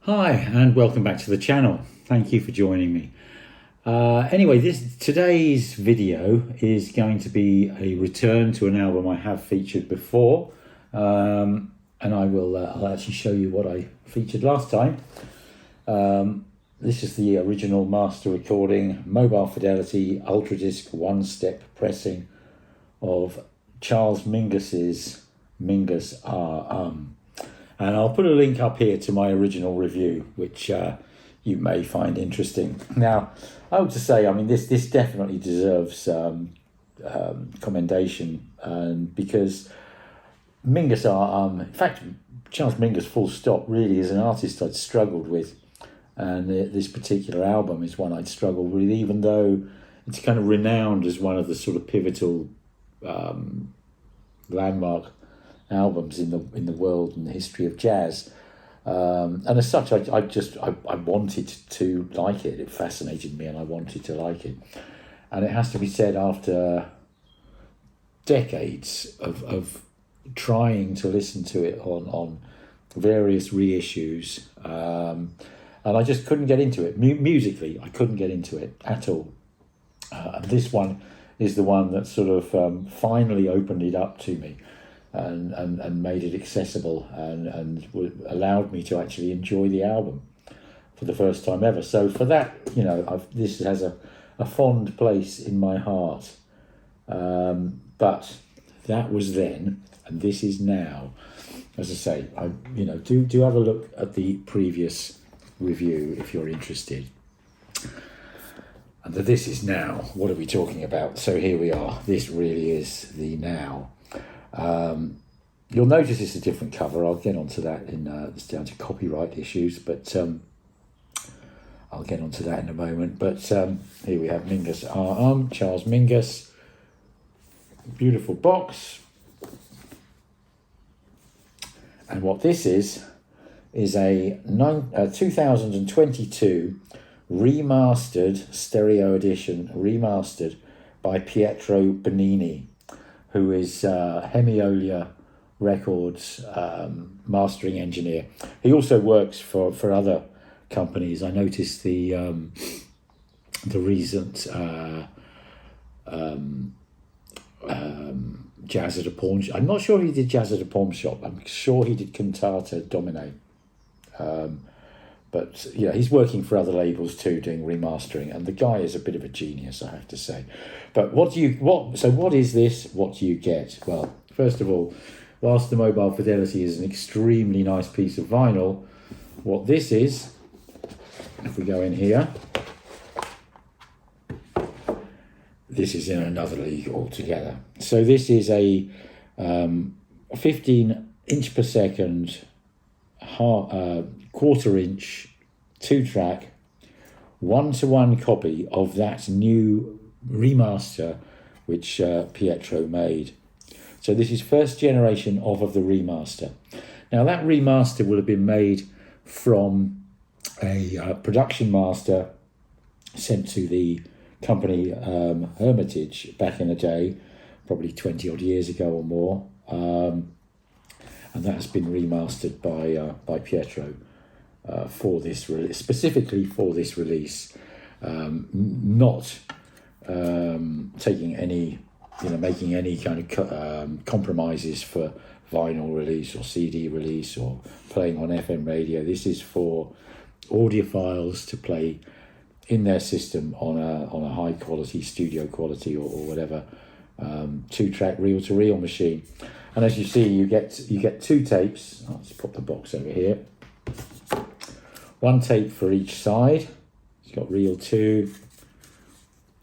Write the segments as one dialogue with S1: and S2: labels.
S1: Hi and welcome back to the channel. Thank you for joining me. Anyway, today's video is going to be a return to an album I have featured before, and I'll actually show you what I featured last time. This is the original master recording, mobile fidelity, Ultradisc one-step pressing of Charles Mingus's Mingus Ah Um. And I'll put a link up here to my original review, which you may find interesting. Now, I have to say, I mean, this definitely deserves commendation, because Mingus Ah Um, in fact, Charles Mingus full stop, really is an artist I'd struggled with. And this particular album is one I'd struggled with, even though it's kind of renowned as one of the sort of pivotal landmark albums in the world and the history of jazz, and as such I wanted to like it. It fascinated me and I wanted to like it, and it has to be said, after decades of trying to listen to it on various reissues, and I just couldn't get into it musically. I couldn't get into it at all, and this one is the one that sort of finally opened it up to me and made it accessible and allowed me to actually enjoy the album for the first time ever. So for that, you know, this has a fond place in my heart. But that was then, and this is now. As I say, do have a look at the previous review if you're interested. And this is now. What are we talking about? So here we are. This really is the now. You'll notice it's a different cover. I'll get onto that it's down to copyright issues, but I'll get onto that in a moment. But here we have Mingus Ah Um, Charles Mingus. Beautiful box. And what this is a 2022 remastered stereo edition, remastered by Pietro Benini, who is Hemiolia Records mastering engineer. He also works for other companies. I noticed the recent Jazz at a Pawn Shop. I'm not sure he did Jazz at a Pawn Shop. I'm sure he did Cantata Domine. But yeah, he's working for other labels too, doing remastering, and the guy is a bit of a genius, I have to say. But what is this? What do you get? Well, first of all, whilst the mobile fidelity is an extremely nice piece of vinyl, what this is, if we go in here, this is in another league altogether. So this is a 15 inch per second, quarter-inch, 2-track, 1-to-1 copy of that new remaster which Pietro made. So this is first generation of the remaster. Now that remaster will have been made from a production master sent to the company Hermitage back in the day, probably 20 odd years ago or more, and that has been remastered by Pietro for this release, specifically for this release, not taking any, making any kind of compromises for vinyl release or CD release or playing on FM radio. This is for audiophiles to play in their system on a high quality, studio quality or whatever, 2-track reel-to-reel machine. And as you see, you get 2 tapes. I'll just put the box over here. 1 tape for each side. It's got reel 2.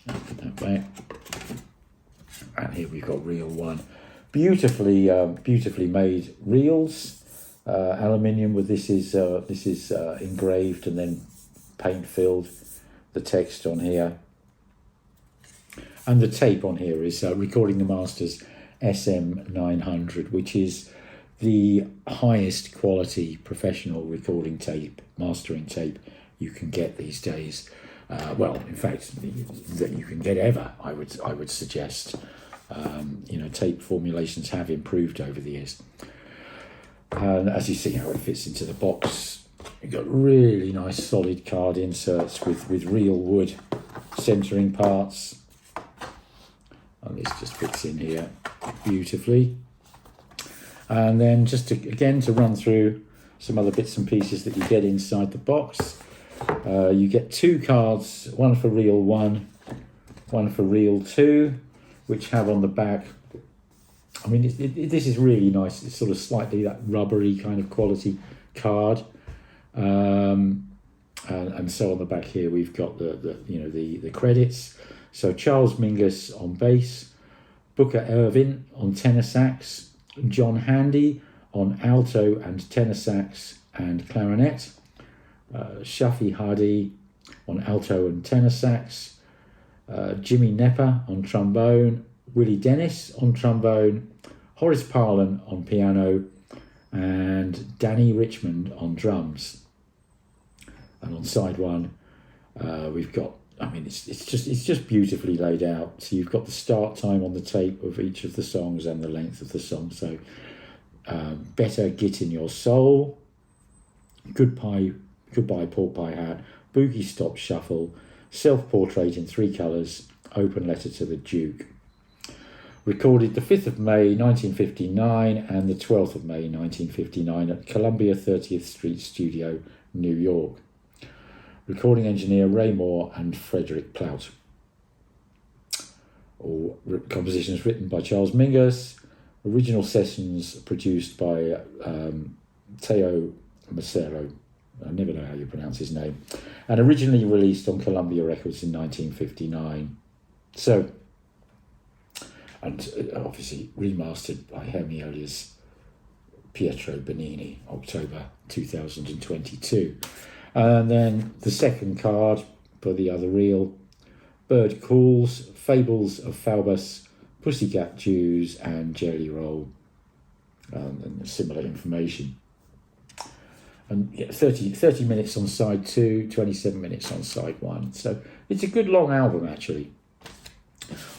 S1: I'll put that back. And here we've got reel 1. Beautifully made reels, aluminium. With this is engraved and then paint filled. The text on here, and the tape on here is Recording the Masters SM900, which is the highest quality professional recording tape, mastering tape you can get these days. Well, in fact, that you can get ever, I would suggest. Tape formulations have improved over the years. And as you see how it fits into the box, You've got really nice solid card inserts with real wood centering parts. And this just fits in here beautifully. And then just to, again, to run through some other bits and pieces that you get inside the box. You get 2 cards, one for reel 1, one for reel 2, which have on the back, I mean, this is really nice. It's sort of slightly that rubbery kind of quality card. And so on the back here we've got the credits. So Charles Mingus on bass, Booker Irvin on tenor sax, John Handy on alto and tenor sax and clarinet, Shafi Hadi on alto and tenor sax, Jimmy Nepper on trombone, Willie Dennis on trombone, Horace Parlan on piano, and Danny Richmond on drums. And on side 1, we've got, I mean, it's just beautifully laid out. So you've got the start time on the tape of each of the songs and the length of the song. So Better Git in Your Soul, Goodbye Pork Pie Hat, Boogie Stop Shuffle, Self-Portrait in 3 colours, Open Letter to the Duke. Recorded the 5th of May 1959 and the 12th of May 1959 at Columbia 30th Street Studio, New York. Recording engineer Ray Moore and Frederick Plout. All compositions written by Charles Mingus. Original sessions produced by Teo Macero. I never know how you pronounce his name. And originally released on Columbia Records in 1959. So, and obviously remastered by Hemiolia's Pietro Benini, October 2022. And then the second card for the other reel, Bird Calls, Fables of Faubus, Pussycat Jews and Jelly Roll, and similar information. And yeah, 30 minutes on side 2, 27 minutes on side 1. So it's a good long album actually.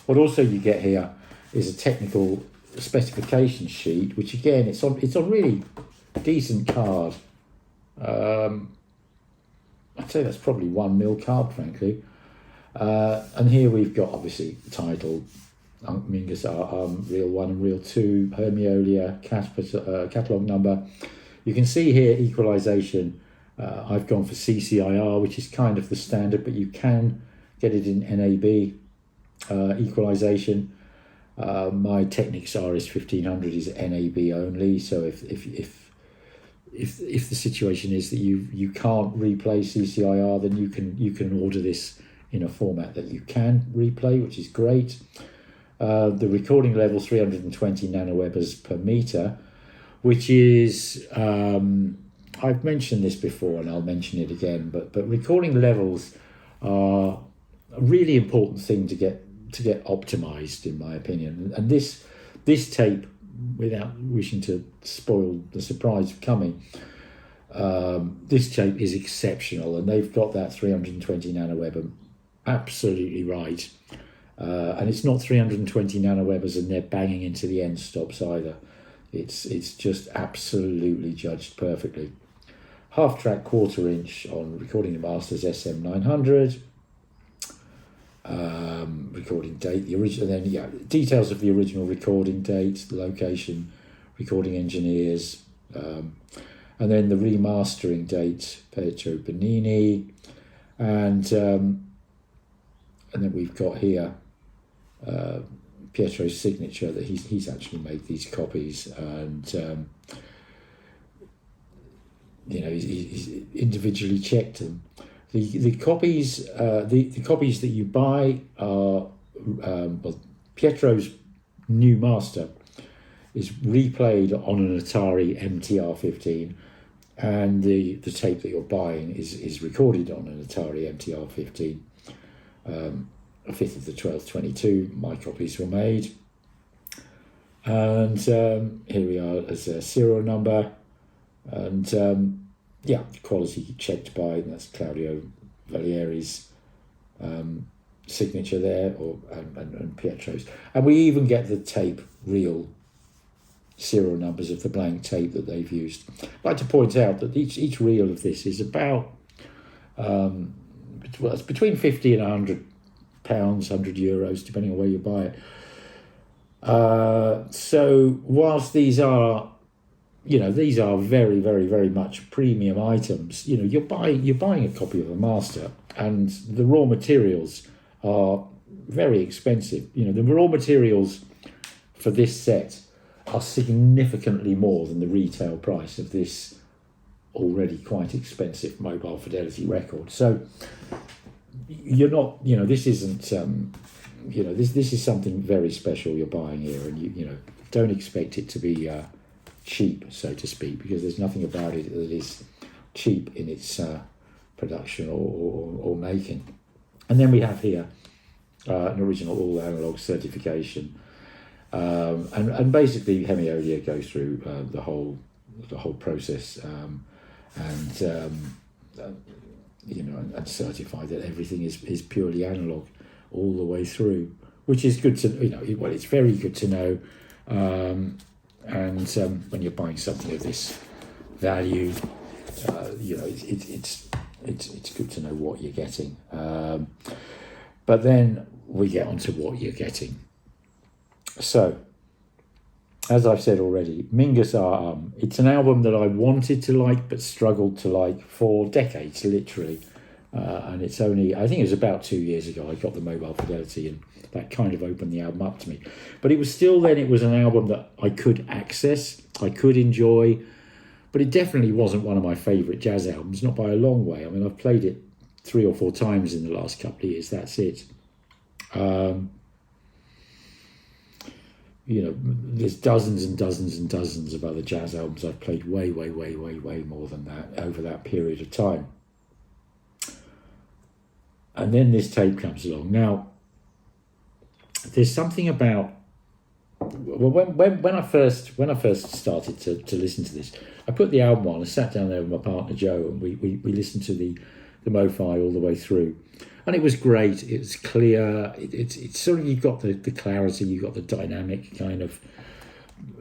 S1: What also you get here is a technical specification sheet, which again, it's on really decent card. I'd say that's probably 1mm card, frankly. And here we've got obviously title, Mingus Ah Um, reel 1 and reel 2, Hemiolia, catalogue number. You can see here equalisation. I've gone for CCIR, which is kind of the standard, but you can get it in NAB equalisation. My Technics RS 1500 is NAB only, so if the situation is that you can't replay CCIR, then you can order this in a format that you can replay, which is great. The recording level 320 nanowebers per meter, which is I've mentioned this before and I'll mention it again, but recording levels are a really important thing to get optimized, in my opinion. And this tape, without wishing to spoil the surprise of coming, this tape is exceptional, and they've got that 320 nanoweber absolutely right. And it's not 320 nanowebers and they're banging into the end stops either. It's just absolutely judged perfectly. Half track 1/4 inch on Recording the Masters SM900. Recording date, the original, then details of the original recording date, the location, recording engineers, and then the remastering date, Pietro Benini, and then we've got here Pietro's signature that he's actually made these copies, and he's individually checked them. The copies that you buy are Pietro's new master is replayed on an Atari MTR-15, and the tape that you're buying is recorded on an Atari MTR-15. 5th of the 12th, 22. My copies were made, and here we are as a serial number, and quality checked by, and that's Claudio Valieri's signature there, and Pietro's. And we even get the tape reel serial numbers of the blank tape that they've used. I'd like to point out that each reel of this is about it's between 50 and 100 pounds, 100 euros, depending on where you buy it. So whilst these are, these are very, very, very much premium items, you're buying a copy of a master, and the raw materials are very expensive. The raw materials for this set are significantly more than the retail price of this already quite expensive mobile Fidelity record. So you're not, this isn't, this is something very special you're buying here, and you don't expect it to be cheap, so to speak, because there's nothing about it that is cheap in its production or making. And then we have here an original all analog certification, and basically Hemiolia goes through the whole process, and certify that everything is purely analog all the way through, which is good to it's very good to know. And when you're buying something of this value, it's good to know what you're getting. But then we get onto what you're getting. So, as I've said already, Mingus Ah Um. It's an album that I wanted to like but struggled to like for decades, literally. And it's only, I think it was about 2 years ago I got the mobile Fidelity, and that kind of opened the album up to me. But it was still then, it was an album that I could access, I could enjoy, but it definitely wasn't one of my favourite jazz albums, not by a long way. I mean, I've played it 3 or 4 times in the last couple of years, that's it. There's dozens and dozens and dozens of other jazz albums I've played way, way, way, way, way more than that over that period of time. And then this tape comes along. Now, there's something about, well, when I first started to listen to this, I put the album on. I sat down there with my partner Joe, and we listened to the MOFI all the way through, and it was great. It was clear. It's sort of, you've got the clarity, you've got the dynamic kind of,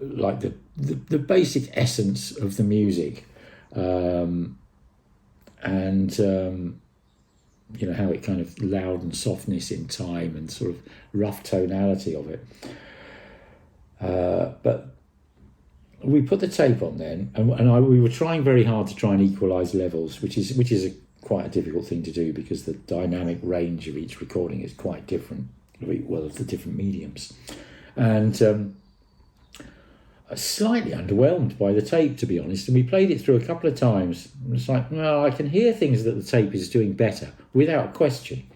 S1: like the basic essence of the music, and how it kind of loud and softness in time and sort of rough tonality of it. But we put the tape on then, and we were trying very hard to try and equalise levels, which is quite a difficult thing to do, because the dynamic range of each recording is quite different, well, of the different mediums. And slightly underwhelmed by the tape, to be honest, and we played it through a couple of times. It's like, well, I can hear things that the tape is doing better, without question.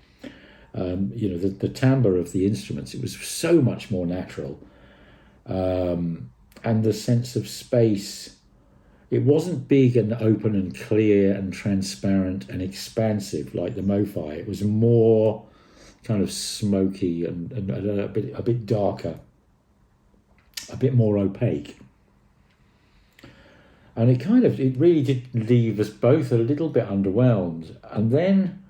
S1: The timbre of the instruments, it was so much more natural, and the sense of space, it wasn't big and open and clear and transparent and expansive like the MOFI. It was more kind of smoky and a bit darker, a bit more opaque. And it really did leave us both a little bit underwhelmed. And then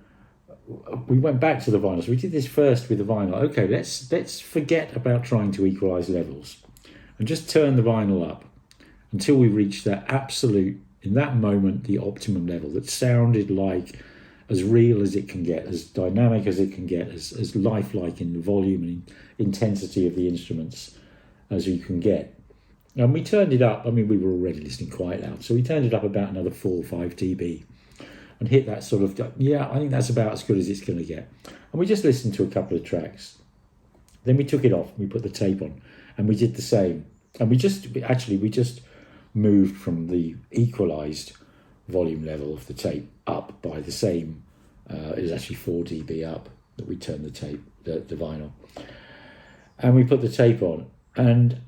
S1: we went back to the vinyl. So we did this first with the vinyl. Okay, let's forget about trying to equalise levels and just turn the vinyl up until we reached that absolute, in that moment, the optimum level that sounded like as real as it can get, as dynamic as it can get, as lifelike in the volume and intensity of the instruments as you can get. And we turned it up. I mean, we were already listening quite loud, so we turned it up about another 4 or 5 dB and hit that sort of, yeah, I think that's about as good as it's going to get. And we just listened to a couple of tracks. Then we took it off, we put the tape on, and we did the same. And we just moved from the equalised volume level of the tape up by the same, it was actually 4 dB up that we turned the vinyl. And we put the tape on, and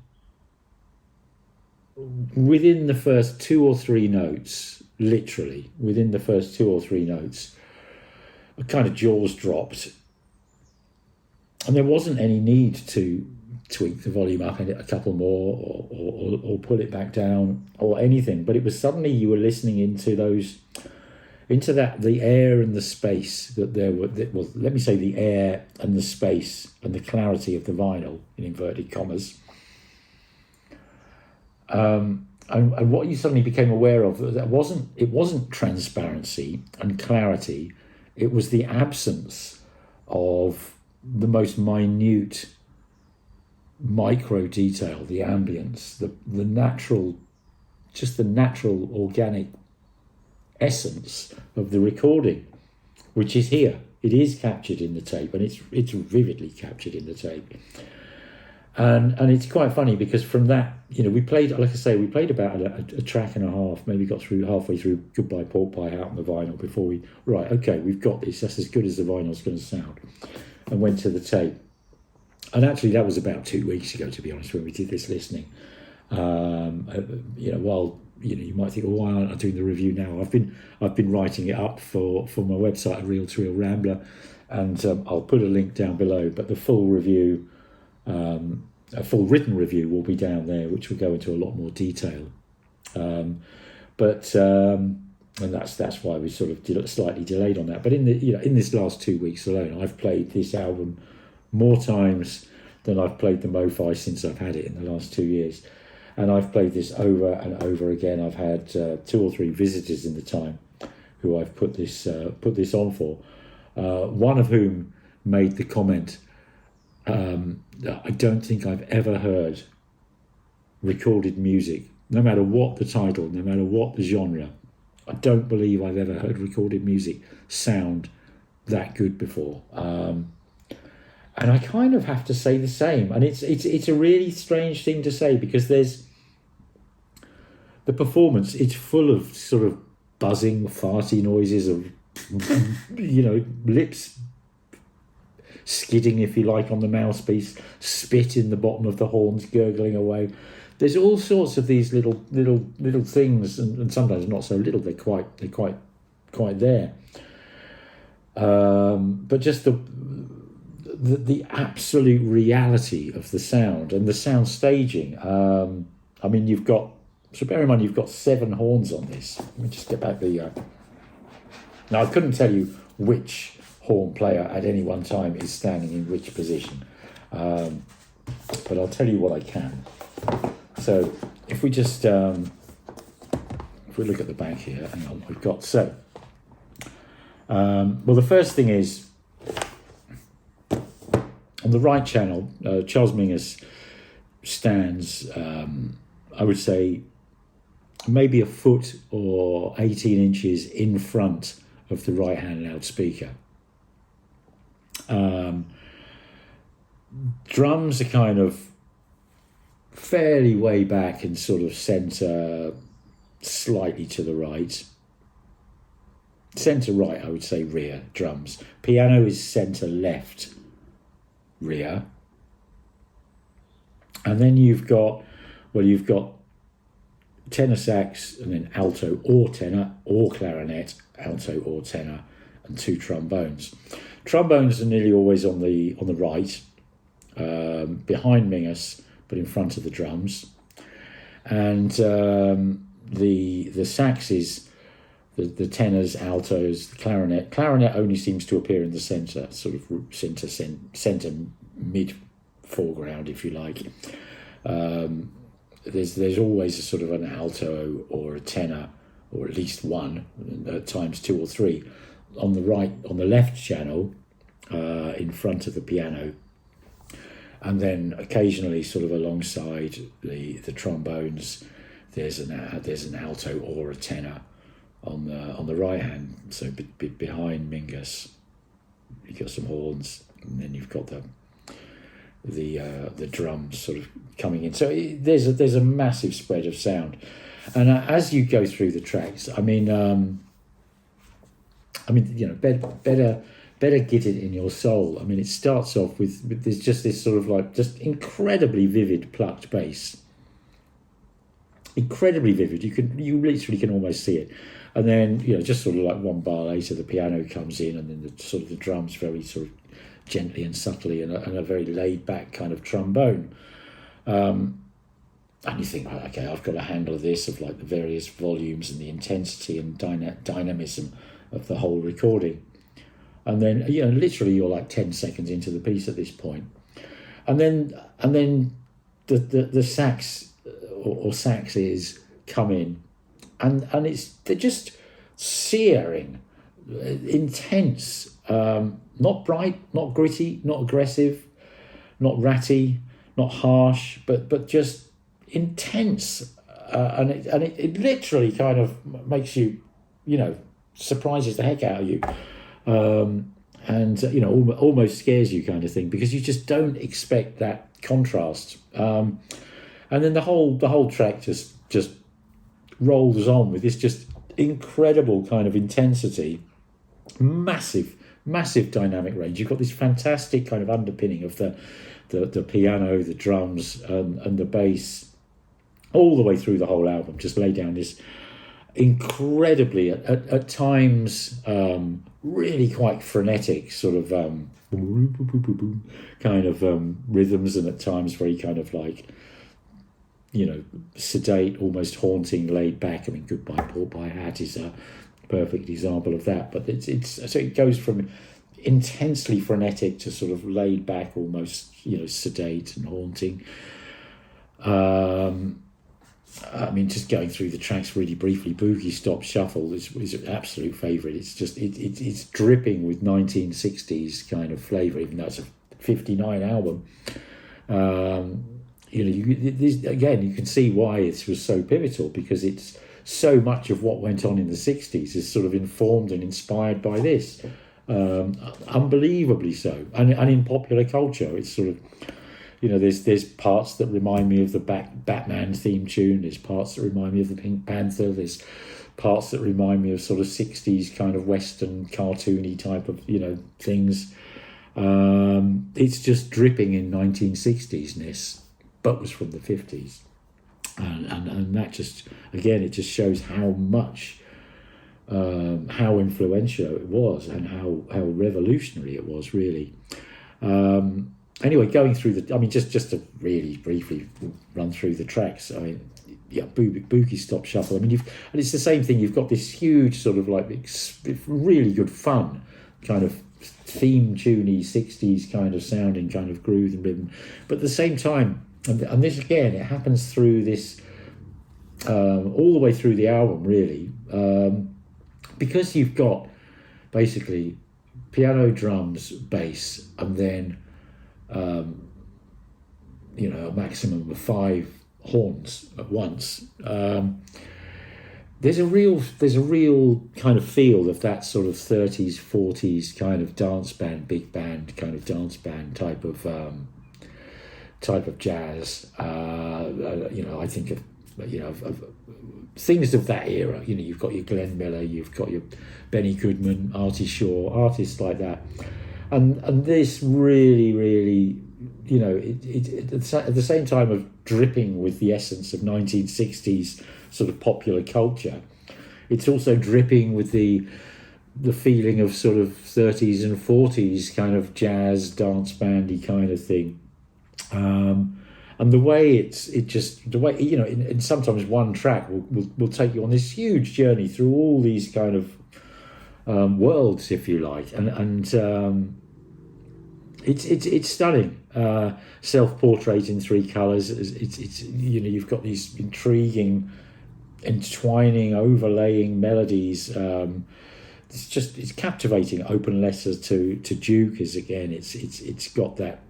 S1: within the first 2 or 3 notes, literally, within the first 2 or 3 notes, a kind of jaws dropped. And there wasn't any need to tweak the volume up a couple more or pull it back down or anything. But it was suddenly you were listening into the air and the space that there were, let me say the air and the space and the clarity of the vinyl, in inverted commas. And what you suddenly became aware of, that it wasn't transparency and clarity, it was the absence of the most minute micro detail, the ambience, the natural, just the natural organic essence of the recording, which is here. It is captured in the tape, and it's vividly captured in the tape. And it's quite funny because from that, we played, like I say, we played about a track and a half, maybe got through halfway through Goodbye Pork Pie out on the vinyl before we've got this, that's as good as the vinyl's going to sound, and went to the tape. And actually that was about 2 weeks ago, to be honest, when we did this listening. While you might think, well, why aren't I doing the review now? I've been writing it up for my website, Reel to Reel Rambler, and I'll put a link down below, but the full review, a full written review will be down there, which will go into a lot more detail. And that's why we sort of slightly delayed on that. But in this last 2 weeks alone, I've played this album more times than I've played the MOFI since I've had it in the last 2 years. And I've played this over and over again. I've had 2 or 3 visitors in the time who I've put this on for. One of whom made the comment, I don't think I've ever heard recorded music, no matter what the title, no matter what the genre. I don't believe I've ever heard recorded music sound that good before. And I kind of have to say the same. And it's a really strange thing to say, because there's the performance, it's full of sort of buzzing, farty noises of, lips skidding, if you like, on the mouthpiece, spit in the bottom of the horns gurgling away. There's all sorts of these little things, and sometimes not so little. They're quite there. But just the absolute reality of the sound and the sound staging. So bear in mind, you've got 7 horns on this. Let me just get back the... Now, I couldn't tell you which horn player at any one time is standing in which position. But I'll tell you what I can. So if we just... if we look at the back here, hang on, we've got... So, well, the first thing is, on the right channel, Charles Mingus stands, I would say, maybe a foot or 18 inches in front of the right-hand loudspeaker. Drums are kind of fairly way back and sort of centre, slightly to the right. Centre right, I would say, rear drums. Piano is centre left, rear. And then you've got tenor sax, and then alto or tenor, or clarinet, alto or tenor, and 2 trombones. Trombones are nearly always on the right, behind Mingus, but in front of the drums. And the saxes, the tenors, altos, the clarinet. Clarinet only seems to appear in the centre, sort of centre mid foreground, if you like. There's always a sort of an alto or a tenor, or at least one, at times 2 or 3, on the right, on the left channel, in front of the piano, and then occasionally, sort of alongside the trombones, there's an alto or a tenor on the right hand. So behind Mingus, you've got some horns, and then you've got the drums sort of coming in. So there's a massive spread of sound, and as you go through the tracks, better get it in your soul. I mean, it starts off with there's just this sort of like just incredibly vivid plucked bass, incredibly vivid. You literally can almost see it, and then just sort of like 1 bar later, the piano comes in, and then the drums very sort of gently and subtly, and a very laid back kind of trombone. And you think, right, okay, I've got a handle of this, of like the various volumes and the intensity and dynamism of the whole recording. And then, literally you're like 10 seconds into the piece at this point. And then the sax or saxes come in, and they're just searing, intense, not bright, not gritty, not aggressive, not ratty, not harsh, but just intense, and it literally kind of makes you, surprises the heck out of you, and almost scares you, kind of thing, because you just don't expect that contrast, and then the whole track just rolls on with this just incredible kind of intensity, massive dynamic range. You've got this fantastic kind of underpinning of the piano, the drums, and the bass, all the way through the whole album. Just lay down this incredibly, at times, really quite frenetic sort of kind of rhythms, and at times very kind of like, sedate, almost haunting, laid back. I mean, Goodbye Pork-Pie Hat is a perfect example of that. But it's so it goes from intensely frenetic to sort of laid back, almost sedate and haunting. I mean, just going through the tracks really briefly, Boogie Stop Shuffle is an absolute favourite. It's just it's dripping with 1960s kind of flavour, even though it's a 59 album. Again, you can see why it was so pivotal, because it's so much of what went on in the 60s is sort of informed and inspired by this, unbelievably so. And in popular culture, it's sort of, there's parts that remind me of the Batman theme tune, there's parts that remind me of the Pink Panther, there's parts that remind me of sort of 60s kind of Western cartoony type of, things. It's just dripping in 1960s-ness, but was from the 50s. And that just, again, it just shows how much, how influential it was, and how revolutionary it was, really. Anyway, going through just to really briefly run through the tracks. I mean, yeah, Boogie Stop Shuffle. I mean, and it's the same thing. You've got this huge sort of like really good fun kind of theme tuney 60s kind of sounding kind of groove and rhythm, but at the same time, and this again, it happens through this all the way through the album, really, because you've got basically piano, drums, bass, and then a maximum of 5 horns at once. There's a real kind of feel of that sort of 30s, 40s kind of dance band, big band kind of dance band type of jazz. I think of things of that era. You've got your Glenn Miller, you've got your Benny Goodman, Artie Shaw, artists like that, and this really, it at the same time of dripping with the essence of 1960s sort of popular culture, it's also dripping with the feeling of sort of 30s and 40s kind of jazz dance bandy kind of thing. And the way and sometimes one track will take you on this huge journey through all these kind of worlds, if you like, and it's stunning. Self-portrait in 3 colours. It's you've got these intriguing, entwining, overlaying melodies. It's captivating. Open Letter to Duke is, again, it's got that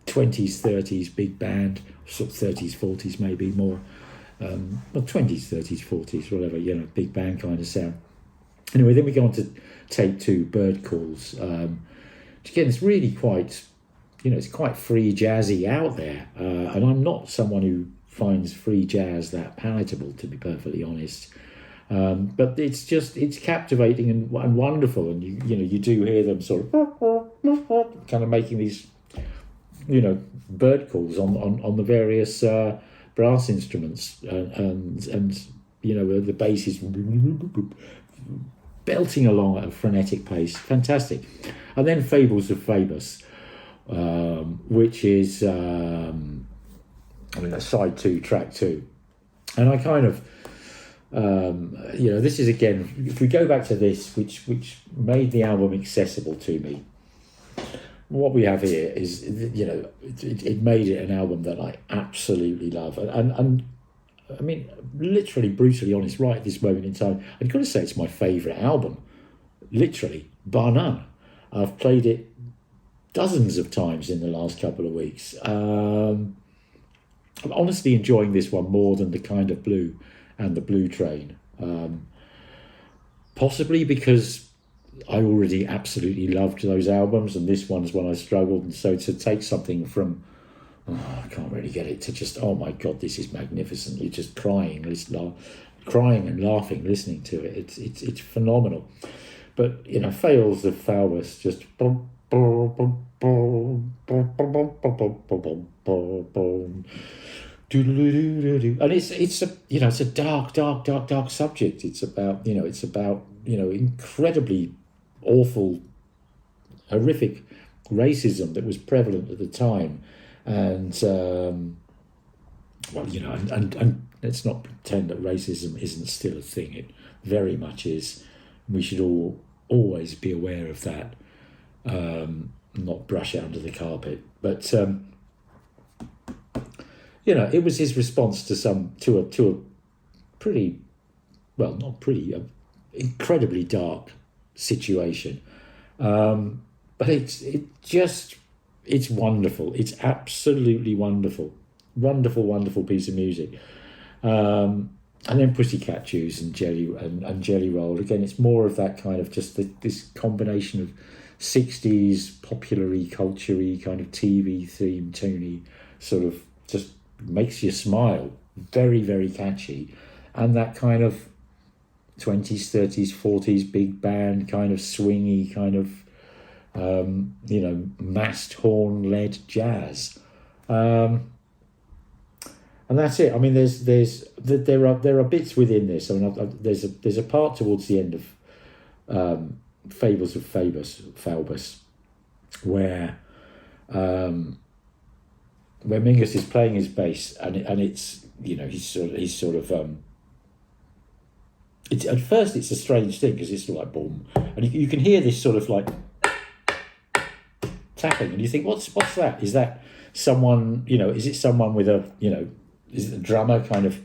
S1: 20s, 30s big band, sort of 30s, 40s maybe more, well, 20s, 30s, 40s, whatever, big band kind of sound. Anyway, then we go on to take 2, Bird Calls, which again, it's really quite, it's quite free jazzy out there, and I'm not someone who finds free jazz that palatable, to be perfectly honest, but it's captivating and wonderful, and you do hear them sort of kind of making these bird calls on the various brass instruments, and the bass is belting along at a frenetic pace. Fantastic. And then Fables of Phoebus, which is a side 2, track 2, and I kind of this is, again, if we go back to this, which made the album accessible to me, what we have here is, it made it an album that I absolutely love. And I mean, literally, brutally honest, right at this moment in time, I've got to say it's my favourite album, literally, bar none. I've played it dozens of times in the last couple of weeks. I'm honestly enjoying this one more than The Kind of Blue and The Blue Train. Possibly because I already absolutely loved those albums, and this one's when I struggled. And so to take something from, I can't really get it, to just, oh my God, this is magnificent. You're just crying and laughing, listening to it. It's phenomenal. But, Fails of Faubus, just... And it's a dark subject. It's about incredibly awful, horrific racism that was prevalent at the time, and and let's not pretend that racism isn't still a thing. It very much is. We should always be aware of that, not brush it under the carpet. But it was his response to a pretty, well, not pretty, incredibly dark situation. But it's wonderful. It's absolutely wonderful. Wonderful piece of music. And then Pussycat Juice and Jelly Roll. Again, it's more of that kind of just this combination of 60s popular-y, culture-y, kind of TV theme, toony, sort of just makes you smile. Very, very catchy. And that kind of 20s, 30s, 40s big band, kind of swingy, kind of, massed horn-led jazz. And that's it. I mean, there are bits within this. I mean, there's a part towards the end of Fables of Faubus, where Mingus is playing his bass, and it's he's sort of it's at first it's a strange thing because it's sort of like boom, and you can hear this sort of like tapping, and you think, what's that? Is that someone? Is it someone with a is it the drummer kind of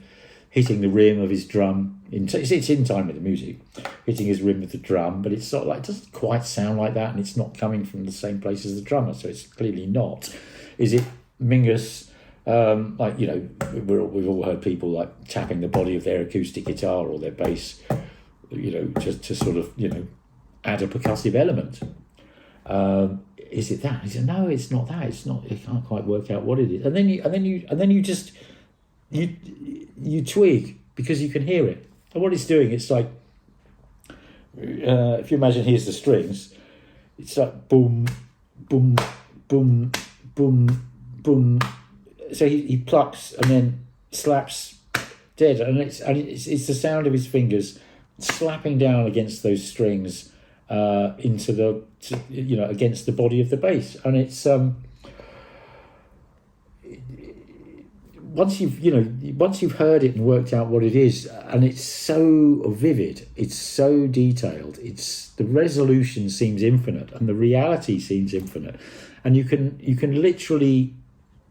S1: hitting the rim of his drum? It's in time with the music, hitting his rim with the drum, but it's sort of like, it doesn't quite sound like that, and it's not coming from the same place as the drummer, so it's clearly not. Is it Mingus? We've all heard people like tapping the body of their acoustic guitar or their bass, just to sort of add a percussive element. Is it that? He said, no, it's not that. It's not. You can't quite work out what it is. And then you just twig because you can hear it. And what it's doing, it's like, if you imagine, here's the strings. It's like boom, boom, boom, boom, boom. So he plucks and then slaps dead, and it's the sound of his fingers slapping down against those strings into the against the body of the bass, and it's once you've heard it and worked out what it is, and it's so vivid, it's so detailed, the resolution seems infinite and the reality seems infinite, and you can literally,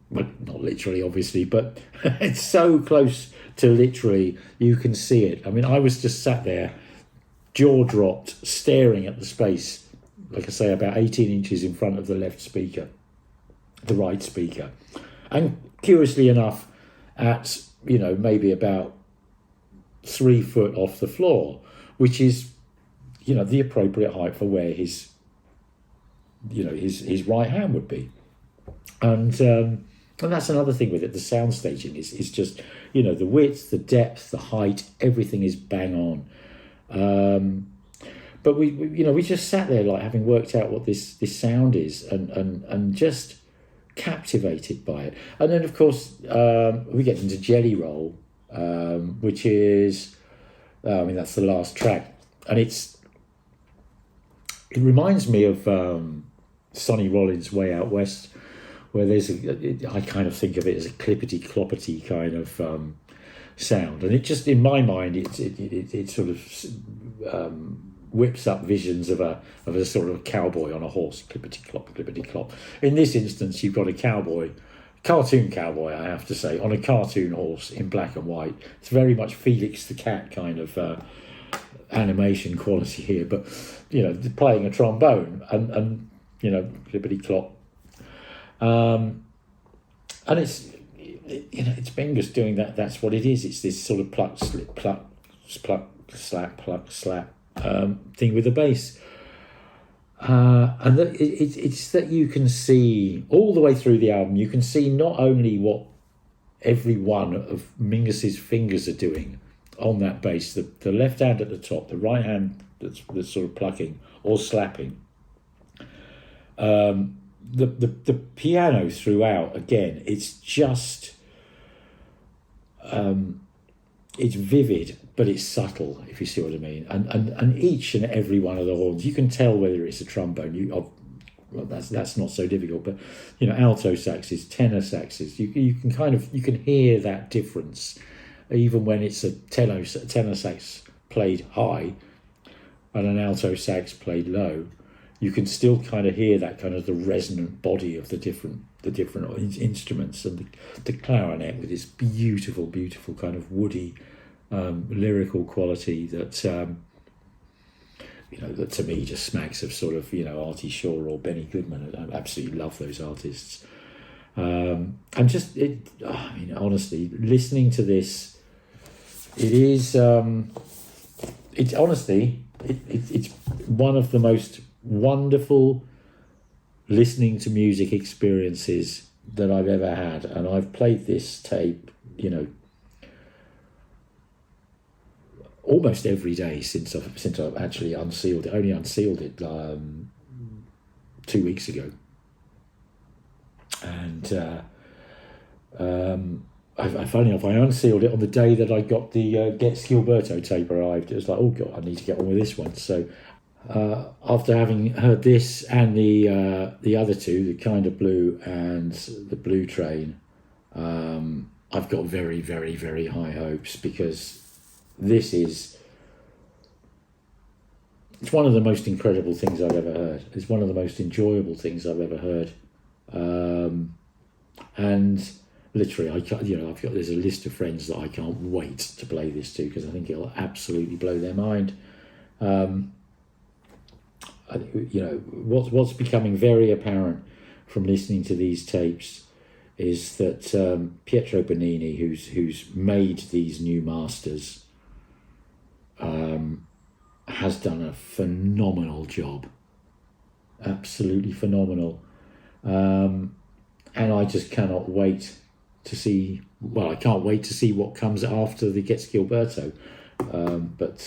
S1: well, not literally obviously, but it's so close to literally, you can see it. I mean, I was just sat there, jaw dropped, staring at the space, like I say, about 18 inches in front of the the right speaker, and curiously enough, at maybe about 3 foot off the floor, which is the appropriate height for where his right hand would be, and that's another thing with it. The sound staging is just the width, the depth, the height, everything is bang on. But we just sat there like having worked out what this sound is, and just captivated by it. And then of course we get into Jelly Roll, which is that's the last track, and it reminds me of Sonny Rollins' Way Out West, where I kind of think of it as a clippity-cloppity kind of sound, and it just, in my mind, it sort of whips up visions of a sort of cowboy on a horse, clippity clop, clippity clop. In this instance, you've got a cowboy, cartoon cowboy, I have to say, on a cartoon horse in black and white. It's very much Felix the Cat kind of animation quality here, but you know, playing a trombone and you know, clippity clop, and it's, you know, it's Mingus doing that. That's what it is. It's this sort of pluck, slip, pluck, slap thing with the bass. And it's that you can see all the way through the album, you can see not only what every one of Mingus's fingers are doing on that bass, the left hand at the top, the right hand that's sort of plucking or slapping, the piano throughout, again, it's just it's vivid, but it's subtle, if you see what I mean. And each and every one of the horns, you can tell whether it's a trombone. Well, that's not so difficult, but you know, alto saxes, tenor saxes, you can hear that difference, even when it's a tenor sax played high and an alto sax played low. You can still kind of hear that kind of the resonant body of the different instruments, and the clarinet with this beautiful kind of woody lyrical quality that you know, that to me just smacks of sort of, you know, Artie Shaw or Benny Goodman. I absolutely love those artists. And just I mean, honestly, listening to this, it's one of the most wonderful listening to music experiences that I've ever had. And I've played this tape, you know, almost every day since I've actually unsealed it. Only unsealed it 2 weeks ago. And funny enough, I unsealed it on the day that I got the Get Gilberto tape arrived. It was like, oh God, I need to get on with this one. So after having heard this and the other two, the Kind of Blue and the Blue Train, I've got very, very, very high hopes, because it's one of the most incredible things I've ever heard. It's one of the most enjoyable things I've ever heard. And literally, there's a list of friends that I can't wait to play this to, because I think it'll absolutely blow their mind. You know, what's becoming very apparent from listening to these tapes is that Pietro Bernini, who's made these new masters, has done a phenomenal job, absolutely phenomenal. And I just cannot wait to see. Well, I can't wait to see what comes after the Gets Gilberto. But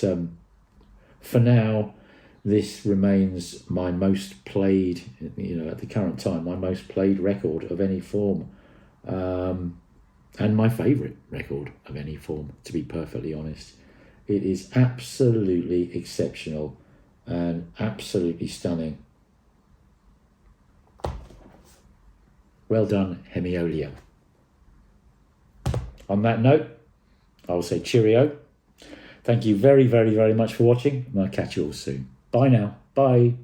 S1: for now, this remains my most played, you know, at the current time, my most played record of any form, and my favourite record of any form, to be perfectly honest. It is absolutely exceptional and absolutely stunning. Well done, Hemiolia. On that note, I will say cheerio. Thank you very, very, very much for watching, and I'll catch you all soon. Bye now. Bye.